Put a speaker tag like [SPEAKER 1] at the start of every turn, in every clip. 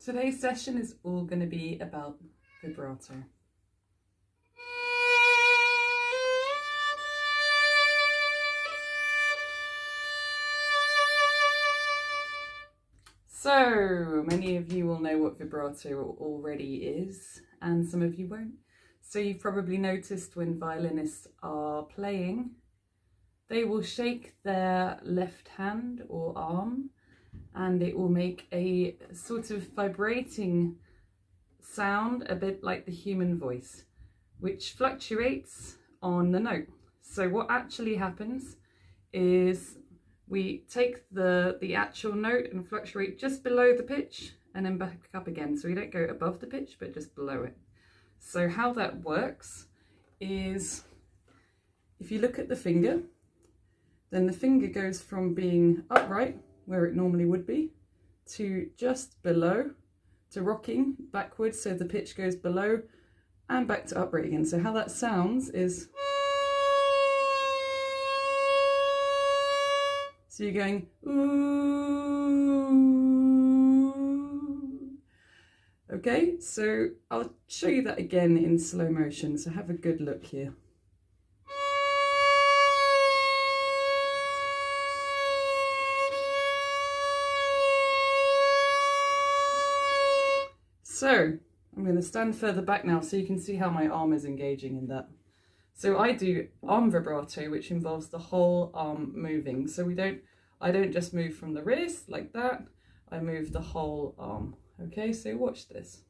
[SPEAKER 1] Today's session is all going to be about vibrato. So many of you will know what vibrato already is, and some of you won't. So you've probably noticed when violinists are playing, they will shake their left hand or arm, and it will make a sort of vibrating sound, a bit like the human voice, which fluctuates on the note. So what actually happens is we take the actual note and fluctuate just below the pitch and then back up again. So we don't go above the pitch, but just below it. So how that works is, if you look at the finger, then the finger goes from being upright, where it normally would be, to just below, to rocking backwards, so the pitch goes below and back to upright again. So how that sounds is, so you're going ooh. Okay, so I'll show you that again in slow motion, so have a good look here. So I'm going to stand further back now so you can see how my arm is engaging in that. So I do arm vibrato, which involves the whole arm moving. So I don't just move from the wrist like that, I move the whole arm. Okay, so watch this.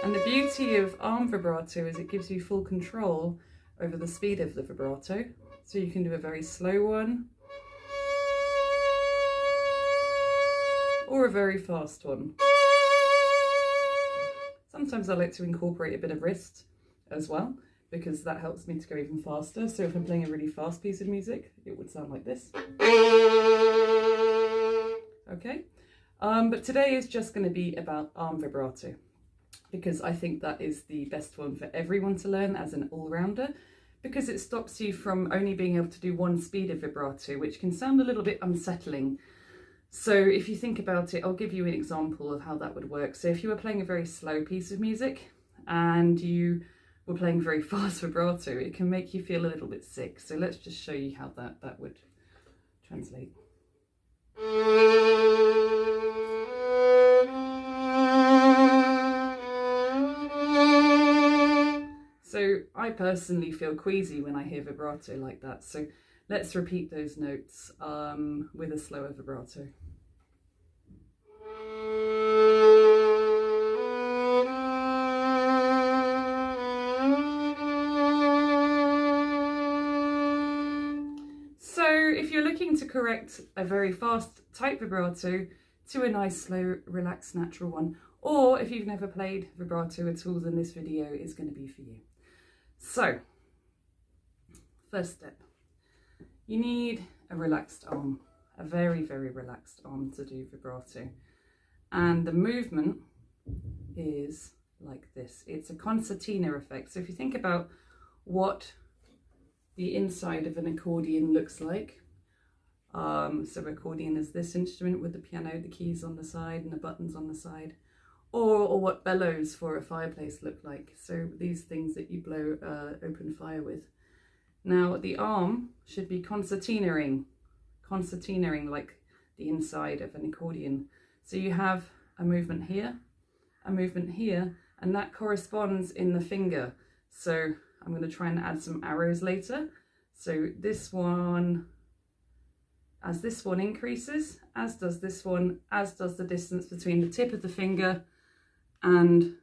[SPEAKER 1] And the beauty of arm vibrato is it gives you full control over the speed of the vibrato. So you can do a very slow one or a very fast one. Sometimes I like to incorporate a bit of wrist as well, because that helps me to go even faster. So if I'm playing a really fast piece of music, it would sound like this. Okay, but today is just going to be about arm vibrato, because I think that is the best one for everyone to learn as an all-rounder, because it stops you from only being able to do one speed of vibrato, which can sound a little bit unsettling. So if you think about it, I'll give you an example of how that would work. So if you were playing a very slow piece of music and you were playing very fast vibrato, it can make you feel a little bit sick. So let's just show you how that would translate. So I personally feel queasy when I hear vibrato like that. So let's repeat those notes with a slower vibrato. So if you're looking to correct a very fast tight vibrato to a nice slow relaxed natural one, or if you've never played vibrato at all, then this video is going to be for you. So first step, you need a relaxed arm, a very, very relaxed arm to do vibrato. And the movement is like this. It's a concertina effect. So if you think about what the inside of an accordion looks like, so accordion is this instrument with the piano, the keys on the side and the buttons on the side, or what bellows for a fireplace look like. So these things that you blow open fire with. Now the arm should be concertinaing like the inside of an accordion. So you have a movement here, and that corresponds in the finger. So I'm going to try and add some arrows later. So this one, as this one increases, as does this one, as does the distance between the tip of the finger and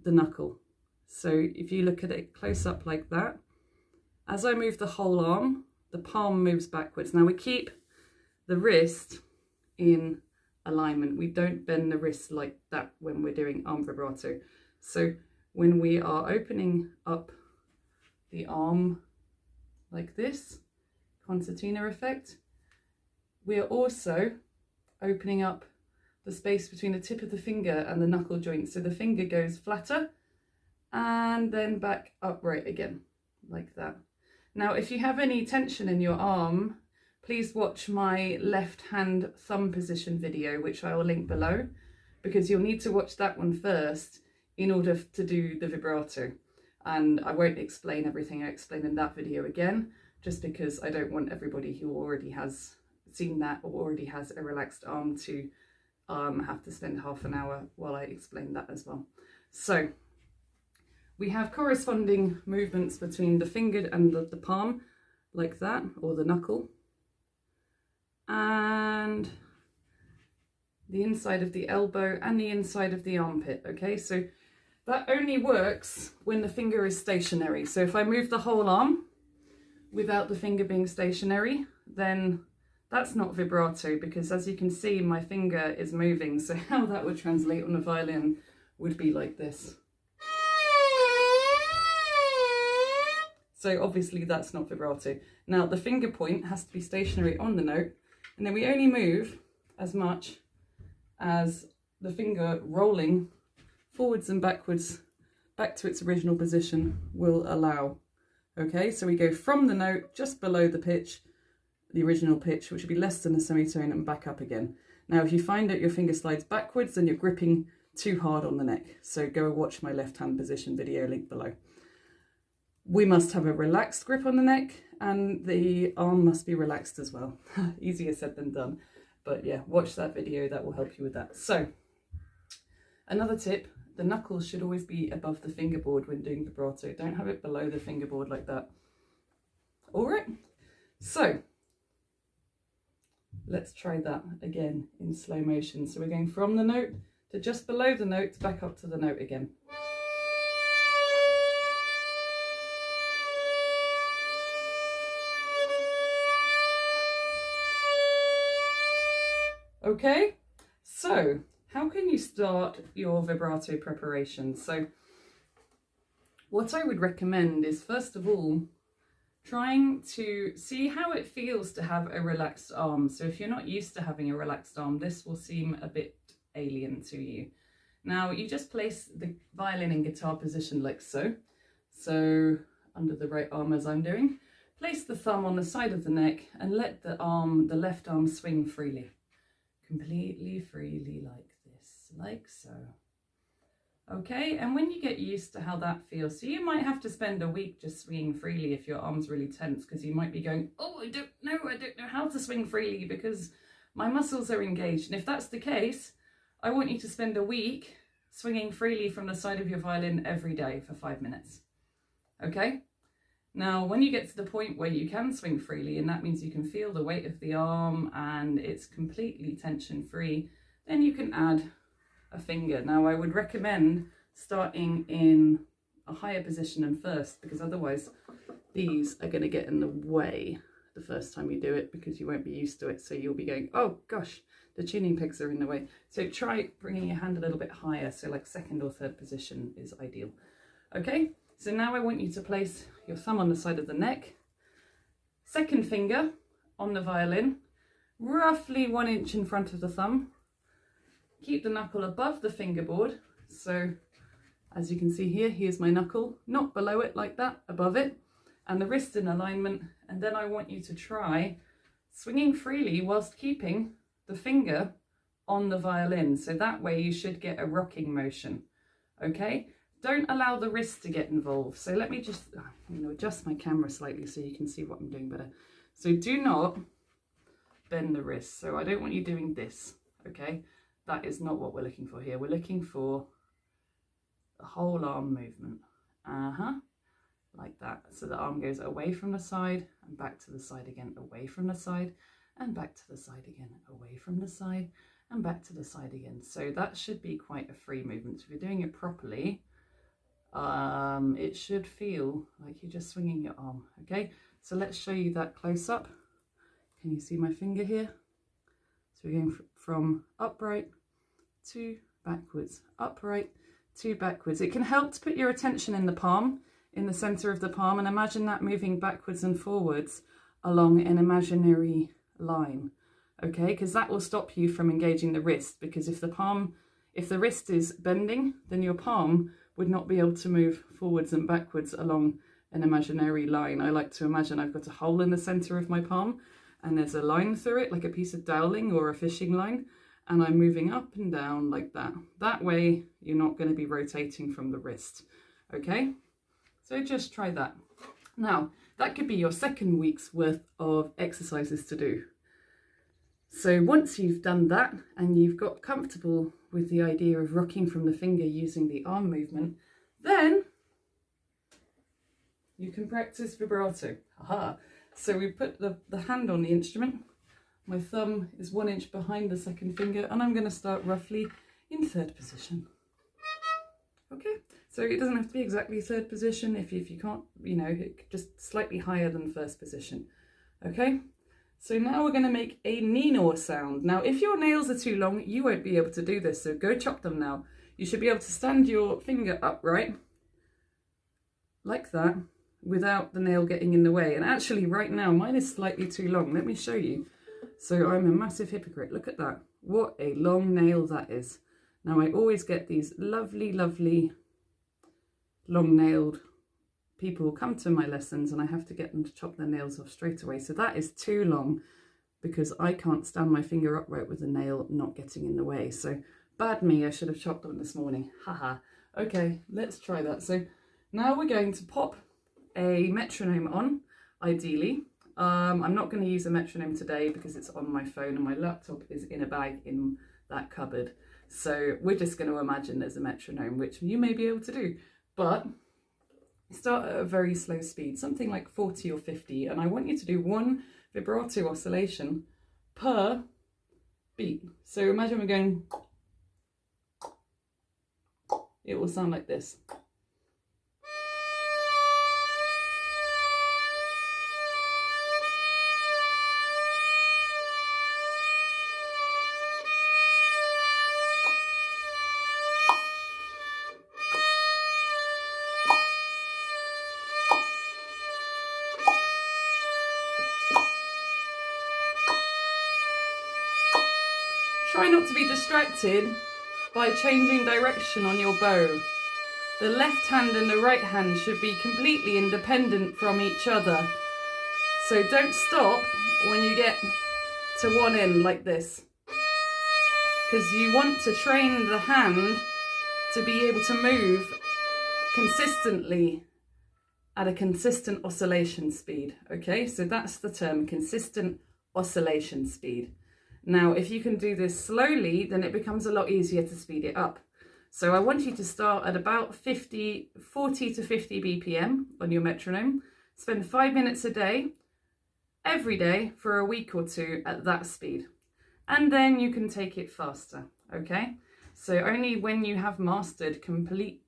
[SPEAKER 1] the knuckle. So if you look at it close up like that, as I move the whole arm, the palm moves backwards. Now we keep the wrist in alignment. We don't bend the wrist like that when we're doing arm vibrato. So when we are opening up the arm like this, concertina effect, we are also opening up the space between the tip of the finger and the knuckle joint. So the finger goes flatter and then back upright again, like that. Now, if you have any tension in your arm, please watch my left hand thumb position video, which I will link below, because you'll need to watch that one first in order to do the vibrato. And I won't explain everything I explained in that video again, just because I don't want everybody who already has seen that or already has a relaxed arm to have to spend half an hour while I explain that as well. So we have corresponding movements between the finger and the palm, like that, or the knuckle, and the inside of the elbow and the inside of the armpit. Okay, so that only works when the finger is stationary. So if I move the whole arm without the finger being stationary, then that's not vibrato, because as you can see, my finger is moving. So how that would translate on a violin would be like this. So obviously that's not vibrato. Now the finger point has to be stationary on the note, and then we only move as much as the finger rolling forwards and backwards back to its original position will allow. Okay, so we go from the note just below the pitch, the original pitch, which would be less than a semitone, and back up again. Now if you find that your finger slides backwards, then you're gripping too hard on the neck. So go watch my left hand position video, link below. We must have a relaxed grip on the neck, and the arm must be relaxed as well. Easier said than done. But yeah, watch that video, that will help you with that. So another tip, the knuckles should always be above the fingerboard when doing vibrato. Don't have it below the fingerboard like that. All right, so let's try that again in slow motion. So we're going from the note to just below the note, back up to the note again. Okay, so how can you start your vibrato preparation? So what I would recommend is, first of all, trying to see how it feels to have a relaxed arm. So if you're not used to having a relaxed arm, this will seem a bit alien to you. Now you just place the violin in guitar position like so. So under the right arm, as I'm doing. Place the thumb on the side of the neck and let the left arm swing freely. Completely freely, like this, like so. Okay, and when you get used to how that feels, so you might have to spend a week just swinging freely if your arm's really tense, because you might be going, oh, I don't know how to swing freely because my muscles are engaged. And if that's the case, I want you to spend a week swinging freely from the side of your violin every day for 5 minutes. Okay? Now, when you get to the point where you can swing freely, and that means you can feel the weight of the arm and it's completely tension-free, then you can add a finger. Now, I would recommend starting in a higher position than first, because otherwise these are going to get in the way the first time you do it, because you won't be used to it. So you'll be going, oh gosh, the tuning pegs are in the way. So try bringing your hand a little bit higher. So like second or third position is ideal. Okay. So now I want you to place your thumb on the side of the neck, second finger on the violin, roughly 1 inch in front of the thumb. Keep the knuckle above the fingerboard. So as you can see here, here's my knuckle, not below it like that, above it, and the wrist in alignment. And then I want you to try swinging freely whilst keeping the finger on the violin. So that way you should get a rocking motion, okay? Don't allow the wrist to get involved. So let me just adjust my camera slightly so you can see what I'm doing better. So do not bend the wrist. So I don't want you doing this, okay? That is not what we're looking for here. We're looking for the whole arm movement. Like that. So the arm goes away from the side and back to the side again, away from the side and back to the side again, away from the side and back to the side again. So that should be quite a free movement. So if you're doing it properly, it should feel like you're just swinging your arm. Okay, so let's show you that close up. Can you see my finger here? So we're going from upright to backwards, upright to backwards. It can help to put your attention in the palm, in the center of the palm, and imagine that moving backwards and forwards along an imaginary line. Okay, because that will stop you from engaging the wrist, because if the wrist is bending, then your palm would not be able to move forwards and backwards along an imaginary line. I like to imagine I've got a hole in the center of my palm and there's a line through it, like a piece of doweling or a fishing line, and I'm moving up and down like that. That way you're not going to be rotating from the wrist. Okay, so just try that. Now, that could be your second week's worth of exercises to do. So once you've done that and you've got comfortable with the idea of rocking from the finger using the arm movement, then you can practice vibrato. Aha! So we put the hand on the instrument. My thumb is 1 inch behind the second finger, and I'm going to start roughly in third position. Okay, so it doesn't have to be exactly third position. If you can't, you know, just slightly higher than first position. Okay, so now we're going to make a ninor sound. Now, if your nails are too long, you won't be able to do this, so go chop them now. You should be able to stand your finger upright, like that, without the nail getting in the way. And actually right now mine is slightly too long. Let me show you. So I'm a massive hypocrite. Look at that. What a long nail that is. Now I always get these lovely long nailed people come to my lessons and I have to get them to chop their nails off straight away. So that is too long because I can't stand my finger upright with the nail not getting in the way. So bad me, I should have chopped them this morning. Haha. Okay, let's try that. So now we're going to pop a metronome on, ideally. I'm not going to use a metronome today because it's on my phone and my laptop is in a bag in that cupboard. So we're just going to imagine there's a metronome, which you may be able to do. But start at a very slow speed, something like 40 or 50. And I want you to do one vibrato oscillation per beat. So imagine we're going, it will sound like this. Try not to be distracted by changing direction on your bow. The left hand and the right hand should be completely independent from each other. So don't stop when you get to one end like this, because you want to train the hand to be able to move consistently at a consistent oscillation speed. Okay, so that's the term, consistent oscillation speed. Now, if you can do this slowly, then it becomes a lot easier to speed it up. So I want you to start at about 40 to 50 BPM on your metronome. Spend 5 minutes a day, every day for a week or two at that speed. And then you can take it faster, okay? So only when you have mastered complete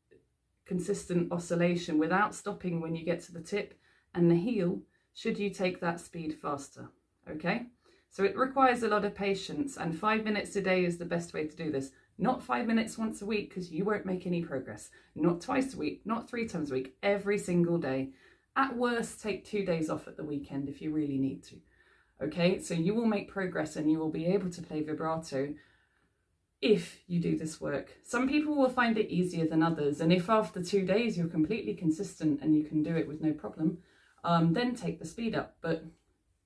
[SPEAKER 1] consistent oscillation without stopping when you get to the tip and the heel, should you take that speed faster, okay? So it requires a lot of patience, and 5 minutes a day is the best way to do this. Not 5 minutes once a week, because you won't make any progress. Not twice a week, not 3 times a week, every single day. At worst, take 2 days off at the weekend if you really need to. Okay, so you will make progress and you will be able to play vibrato if you do this work. Some people will find it easier than others, and if after 2 days you're completely consistent and you can do it with no problem, then take the speed up. But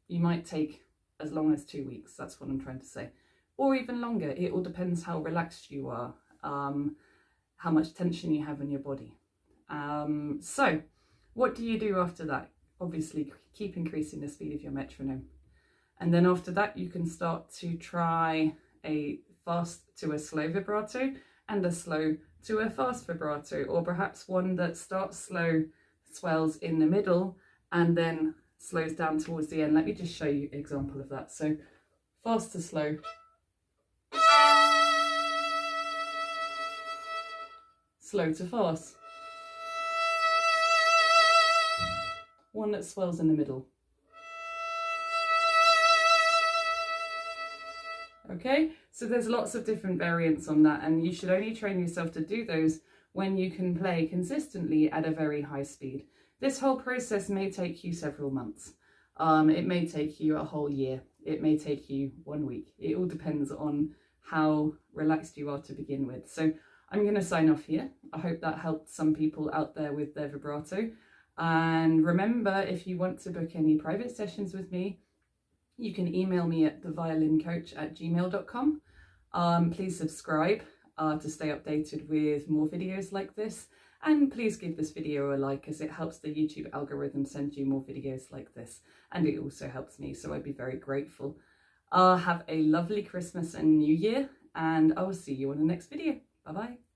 [SPEAKER 1] you might take as long as 2 weeks, that's what I'm trying to say. Or even longer, it all depends how relaxed you are, how much tension you have in your body. So, what do you do after that? Obviously, keep increasing the speed of your metronome. And then after that, you can start to try a fast to a slow vibrato and a slow to a fast vibrato, or perhaps one that starts slow, swells in the middle, and then slows down towards the end. Let me just show you an example of that. So fast to slow. Slow to fast. One that swells in the middle. Okay, so there's lots of different variants on that, and you should only train yourself to do those when you can play consistently at a very high speed. This whole process may take you several months. It may take you a whole year. It may take you 1 week. It all depends on how relaxed you are to begin with. So I'm going to sign off here. I hope that helped some people out there with their vibrato. And remember, if you want to book any private sessions with me, you can email me at theviolincoach@gmail.com. Please subscribe to stay updated with more videos like this. And please give this video a like, as it helps the YouTube algorithm send you more videos like this. And it also helps me, so I'd be very grateful. Have a lovely Christmas and New Year, and I will see you on the next video. Bye bye.